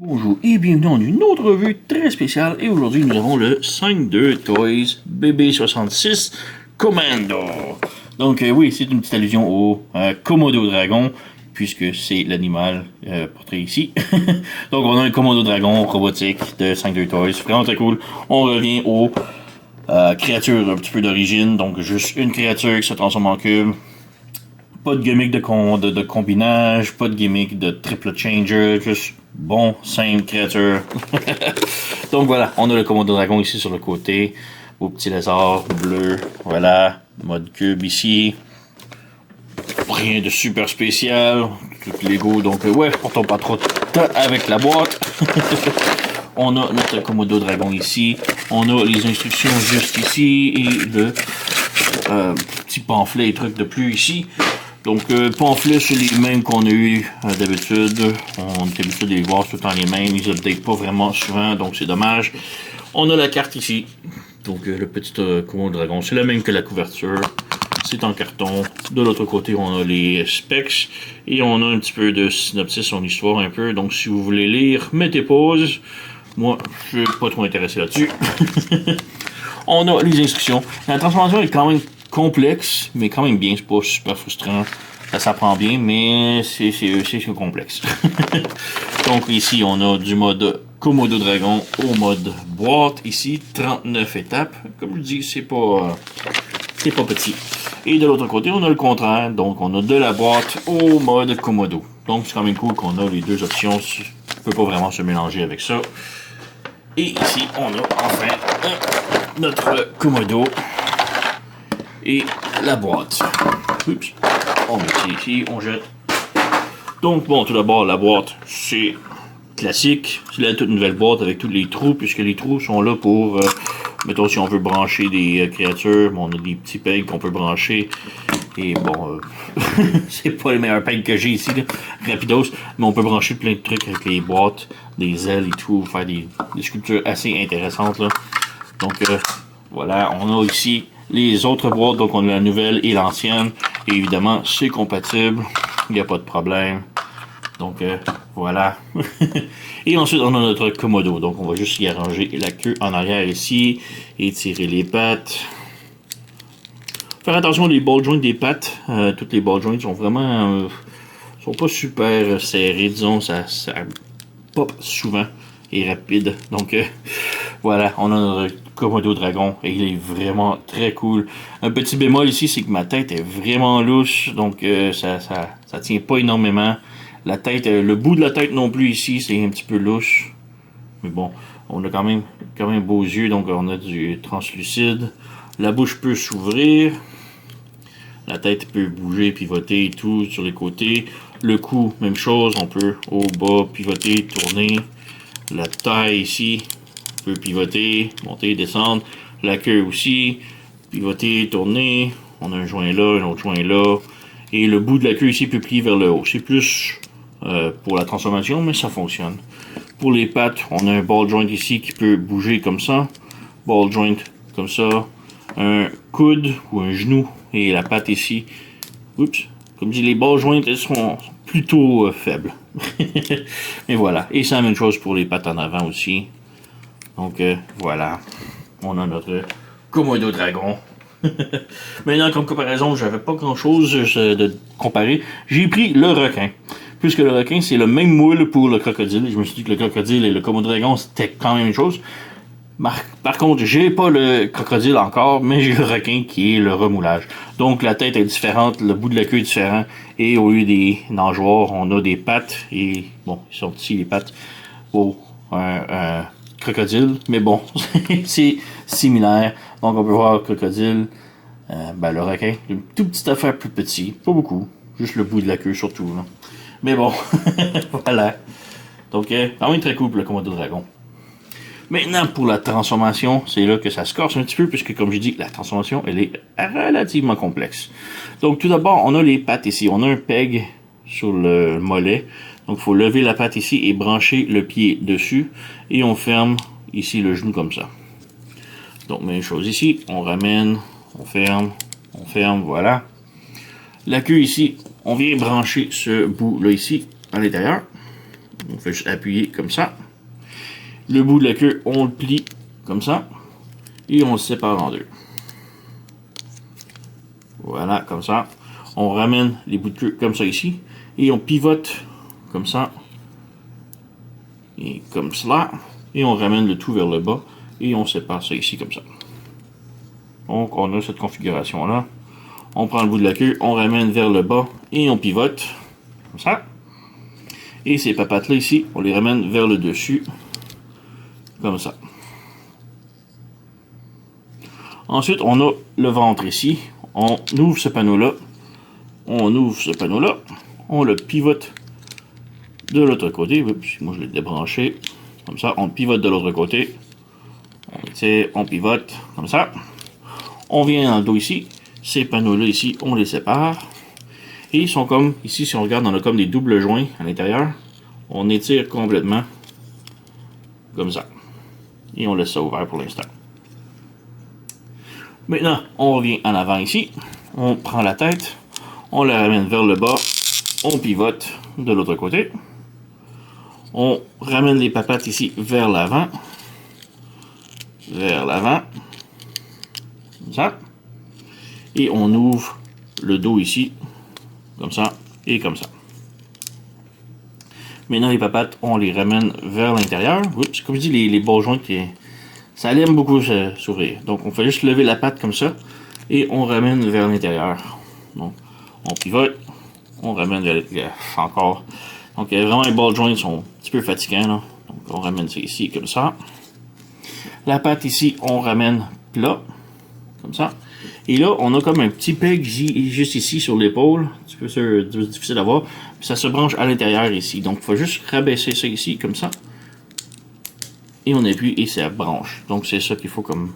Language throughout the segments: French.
Bonjour et bienvenue dans une autre revue très spéciale et aujourd'hui nous avons le 5-2 Toys BB66 Commando. Donc oui, c'est une petite allusion au Komodo Dragon puisque c'est l'animal portrait ici. Donc on a un Komodo Dragon robotique de 5-2 Toys, vraiment très cool. On revient aux créatures un petit peu d'origine, donc juste une créature qui se transforme en cube. Pas de gimmick de combinage, pas de gimmick de triple changer, juste bon, simple créature. Donc voilà, on a le Komodo Dragon ici sur le côté, au petit lézard bleu, voilà, mode cube ici. Rien de super spécial, tout Lego, donc ouais, portons pas trop de temps avec la boîte. On a notre Komodo Dragon ici, on a les instructions juste ici et le petit pamphlet et trucs de plus ici. Donc, pamphlets, c'est les mêmes qu'on a eu d'habitude. On est habitué de les voir tout le temps les mêmes. Ils updatent pas vraiment souvent, donc c'est dommage. On a la carte ici. Donc, le petit Komodo Dragon, c'est le même que la couverture. C'est en carton. De l'autre côté, on a les specs. Et on a un petit peu de synopsis, son histoire un peu. Donc, si vous voulez lire, mettez pause. Moi, je suis pas trop intéressé là-dessus. On a les instructions. La transformation est quand même complexe, mais quand même bien, c'est pas super frustrant. Ça s'apprend bien, mais c'est complexe. Donc ici, on a du mode Komodo Dragon au mode boîte. Ici, 39 étapes. Comme je dis, c'est pas petit. Et de l'autre côté, on a le contraire. Donc on a de la boîte au mode Komodo. Donc c'est quand même cool qu'on a les deux options. On peut pas vraiment se mélanger avec ça. Et ici, on a enfin notre Komodo et la boîte. Oups. On met ça ici, on jette. Donc bon, tout d'abord, la boîte, c'est classique. C'est la toute nouvelle boîte avec tous les trous, puisque les trous sont là pour, mettons, si on veut brancher des créatures, bon, on a des petits pegs qu'on peut brancher. Et bon, c'est pas les meilleurs pegs que j'ai ici, là, rapidos, mais on peut brancher plein de trucs avec les boîtes, des ailes et tout, faire des sculptures assez intéressantes, là. Donc, voilà, on a ici les autres boîtes, donc on a la nouvelle et l'ancienne. Et évidemment, c'est compatible, il n'y a pas de problème. Donc, voilà. Et ensuite, on a notre Komodo. Donc, on va juste y arranger la queue en arrière ici et tirer les pattes. Faire attention aux ball joints des pattes. Toutes les ball joints sont vraiment... sont pas super serrés, disons. Ça pop souvent et rapide. Donc, voilà, on a notre Komodo Dragon et il est vraiment très cool. Un petit bémol ici, c'est que ma tête est vraiment louche, donc ça tient pas énormément. La tête, le bout de la tête non plus ici, c'est un petit peu louche. Mais bon, on a quand même beaux yeux, donc on a du translucide. La bouche peut s'ouvrir. La tête peut bouger, pivoter et tout sur les côtés. Le cou, même chose, on peut au bas pivoter, tourner. La taille ici peut pivoter, monter, descendre. La queue aussi, pivoter, tourner. On a un joint là, un autre joint là. Et le bout de la queue ici peut plier vers le haut. C'est plus pour la transformation, mais ça fonctionne. Pour les pattes, on a un ball joint ici qui peut bouger comme ça. Ball joint comme ça. Un coude ou un genou. Et la patte ici. Oups. Comme je dis, les ball joints sont plutôt faibles. Mais voilà. Et c'est la même chose pour les pattes en avant aussi. Donc voilà. On a notre Komodo Dragon. Maintenant, comme comparaison, j'avais pas grand chose de comparer. J'ai pris le requin. Puisque le requin, c'est le même moule pour le crocodile. Je me suis dit que le crocodile et le Komodo Dragon, c'était quand même une chose. Par contre, j'ai pas le crocodile encore, mais j'ai le requin qui est le remoulage. Donc la tête est différente, le bout de la queue est différent, et au lieu des nageoires, on a des pattes, et bon, ils sont ici les pattes au crocodile, mais bon, c'est similaire. Donc on peut voir le crocodile, le requin, une toute petite affaire plus petit, pas beaucoup, juste le bout de la queue surtout. Là. Mais bon, voilà. Donc, quand même très cool pour le Komodo Dragon. Maintenant, pour la transformation, c'est là que ça se corse un petit peu, puisque comme je dis, la transformation, elle est relativement complexe. Donc, tout d'abord, on a les pattes ici. On a un peg sur le mollet. Donc, il faut lever la patte ici et brancher le pied dessus. Et on ferme ici le genou comme ça. Donc, même chose ici. On ramène, on ferme, voilà. La queue ici, on vient brancher ce bout-là ici, à l'intérieur. On fait juste appuyer comme ça. Le bout de la queue, on le plie comme ça. Et on le sépare en deux. Voilà, comme ça. On ramène les bouts de queue comme ça ici. Et on pivote comme ça. Et comme cela. Et on ramène le tout vers le bas. Et on sépare ça ici comme ça. Donc on a cette configuration là. On prend le bout de la queue, on ramène vers le bas. Et on pivote. Comme ça. Et ces papates là ici, on les ramène vers le dessus. Comme ça. Ensuite, on a le ventre ici. On ouvre ce panneau-là. On ouvre ce panneau-là. On le pivote de l'autre côté. Oups, moi, je l'ai débranché. Comme ça, on le pivote de l'autre côté. On tire, on pivote. Comme ça. On vient dans le dos ici. Ces panneaux-là ici, on les sépare. Et ils sont comme, ici, si on regarde, on a comme des doubles joints à l'intérieur. On étire complètement. Comme ça. Et on laisse ça ouvert pour l'instant. Maintenant, on revient en avant ici. On prend la tête. On la ramène vers le bas. On pivote de l'autre côté. On ramène les papates ici vers l'avant. Vers l'avant. Comme ça. Et on ouvre le dos ici. Comme ça. Et comme ça. Maintenant, les papates, on les ramène vers l'intérieur. Oups, comme je dis, les bas joints, ça aime beaucoup s'ouvrir. Donc, on fait juste lever la patte comme ça. Et on ramène vers l'intérieur. Donc, on pivote. On ramène vers encore. Donc, vraiment, les ball joints sont un petit peu fatigants. Là. Donc, on ramène ça ici, comme ça. La patte ici, on ramène plat. Comme ça. Et là, on a comme un petit peg juste ici sur l'épaule. Un petit peu difficile à voir. Puis ça se branche à l'intérieur ici. Donc, il faut juste rabaisser ça ici, comme ça. Et on appuie et ça branche. Donc, c'est ça qu'il faut comme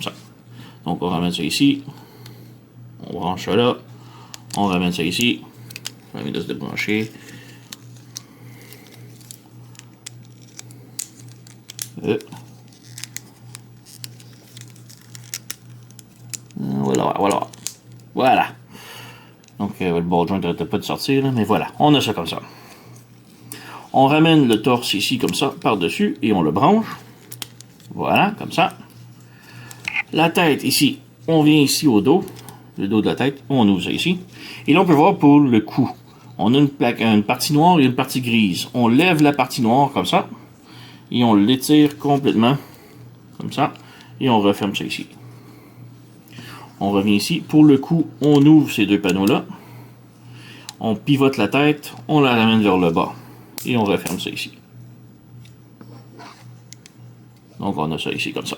ça. Donc, on ramène ça ici. On branche ça là. On ramène ça ici. On vient de se débrancher. Voilà. Voilà. Donc, le ball joint n'arrête pas de sortir, là, mais voilà. On a ça comme ça. On ramène le torse ici, comme ça, par-dessus, et on le branche. Voilà, comme ça. La tête, ici, on vient ici au dos. Le dos de la tête, on ouvre ça ici. Et là, on peut voir pour le cou. On a une partie noire et une partie grise. On lève la partie noire, comme ça. Et on l'étire complètement. Comme ça. Et on referme ça ici. On revient ici. Pour le cou, on ouvre ces deux panneaux-là. On pivote la tête. On la ramène vers le bas. Et on referme ça ici. Donc, on a ça ici, comme ça.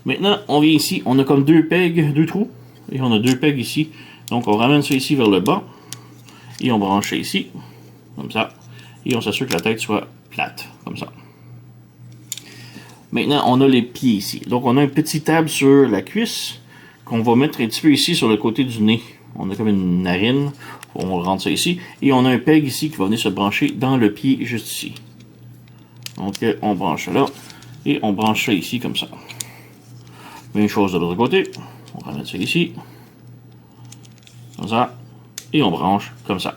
Maintenant, on vient ici. On a comme deux pegs, deux trous. Et on a deux pegs ici. Donc, on ramène ça ici vers le bas. Et on branche ça ici. Comme ça. Et on s'assure que la tête soit plate. Comme ça. Maintenant, on a les pieds ici. Donc, on a un petit table sur la cuisse qu'on va mettre un petit peu ici sur le côté du nez. On a comme une narine. On rentre ça ici. Et on a un peg ici qui va venir se brancher dans le pied juste ici. Donc, on branche ça là. Et on branche ça ici comme ça. Même chose de l'autre côté. On ramène ça ici. Comme ça. Et on branche comme ça.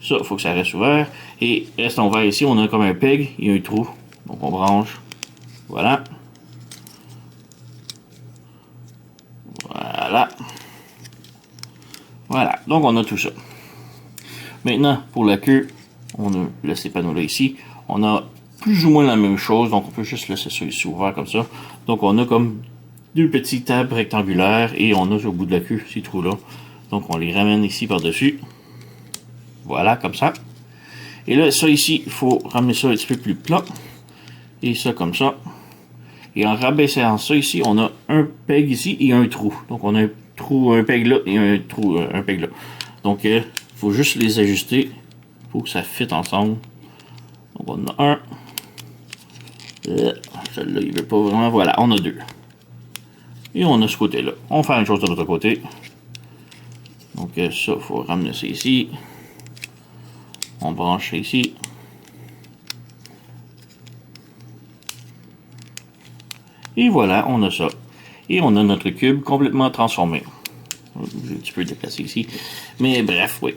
Ça, il faut que ça reste ouvert. Et reste ouvert ici, on a comme un peg et un trou. Donc, on branche. Voilà. Voilà. Voilà. Donc, on a tout ça. Maintenant, pour la queue, on a ces panneaux-là ici. On a plus ou moins la même chose. Donc, on peut juste laisser ça ici ouvert comme ça. Donc, on a comme deux petits tables rectangulaires. Et on a au bout de la queue ces trous-là. Donc, on les ramène ici par-dessus. Voilà, comme ça. Et là, ça ici, il faut ramener ça un petit peu plus plat. Et ça comme ça. Et en rabaissant ça ici, on a un peg ici et un trou. Donc, on a un trou, un peg là et un trou, un peg là. Donc, il faut juste les ajuster pour que ça fitte ensemble. Donc, on en a un. Celui-là, il veut pas vraiment. Voilà, on a deux. Et on a ce côté-là. On va faire une chose de l'autre côté. Donc, ça, il faut ramener ça ici. On branche ça ici. Et voilà, on a ça. Et on a notre cube complètement transformé. J'ai un petit peu déplacé ici. Mais bref, oui.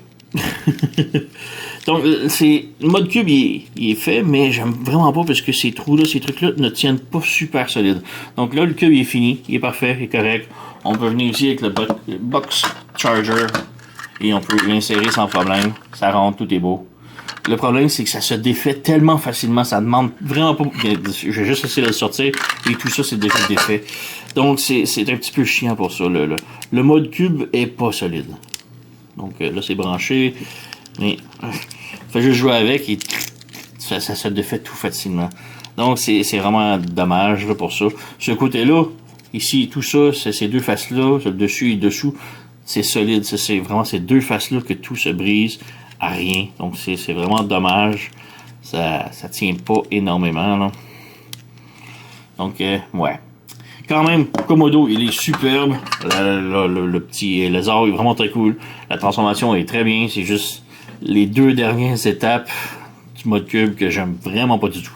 Donc, le mode cube, il est fait, mais j'aime vraiment pas parce que ces trous-là, ces trucs-là ne tiennent pas super solide. Donc là, le cube, il est fini, il est parfait, il est correct. On peut venir ici avec le box charger et on peut l'insérer sans problème. Ça rentre, tout est beau. Le problème, c'est que ça se défait tellement facilement, ça demande vraiment pas... Je vais juste essayer de le sortir et tout ça, c'est déjà défait. Donc, c'est un petit peu chiant pour ça. Le mode cube est pas solide. Donc là, c'est branché, mais faut juste jouer avec et ça se défait tout facilement. Donc, c'est vraiment dommage là, pour ça. Ce côté-là, ici, tout ça, ces deux faces-là, le dessus et le dessous, c'est solide. C'est vraiment ces deux faces-là que tout se brise à rien. Donc, c'est vraiment dommage. Ça tient pas énormément. Là. Donc, ouais. Quand même, Komodo, il est superbe. Le petit lézard est vraiment très cool. La transformation est très bien. C'est juste les deux dernières étapes du mode cube que j'aime vraiment pas du tout.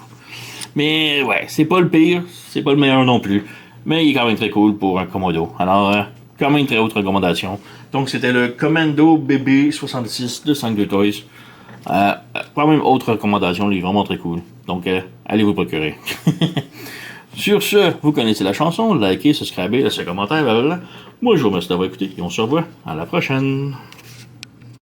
Mais ouais, c'est pas le pire. C'est pas le meilleur non plus. Mais il est quand même très cool pour un Komodo. Alors, quand même très haute recommandation. Donc, c'était le Commando BB66 de 5 Toys. Quand même haute recommandation. Il est vraiment très cool. Donc, allez vous procurer. Sur ce, vous connaissez la chanson, likez, subscribez, laissez un commentaire, blablabla. Moi, je vous remercie d'avoir écouté et on se revoit à la prochaine.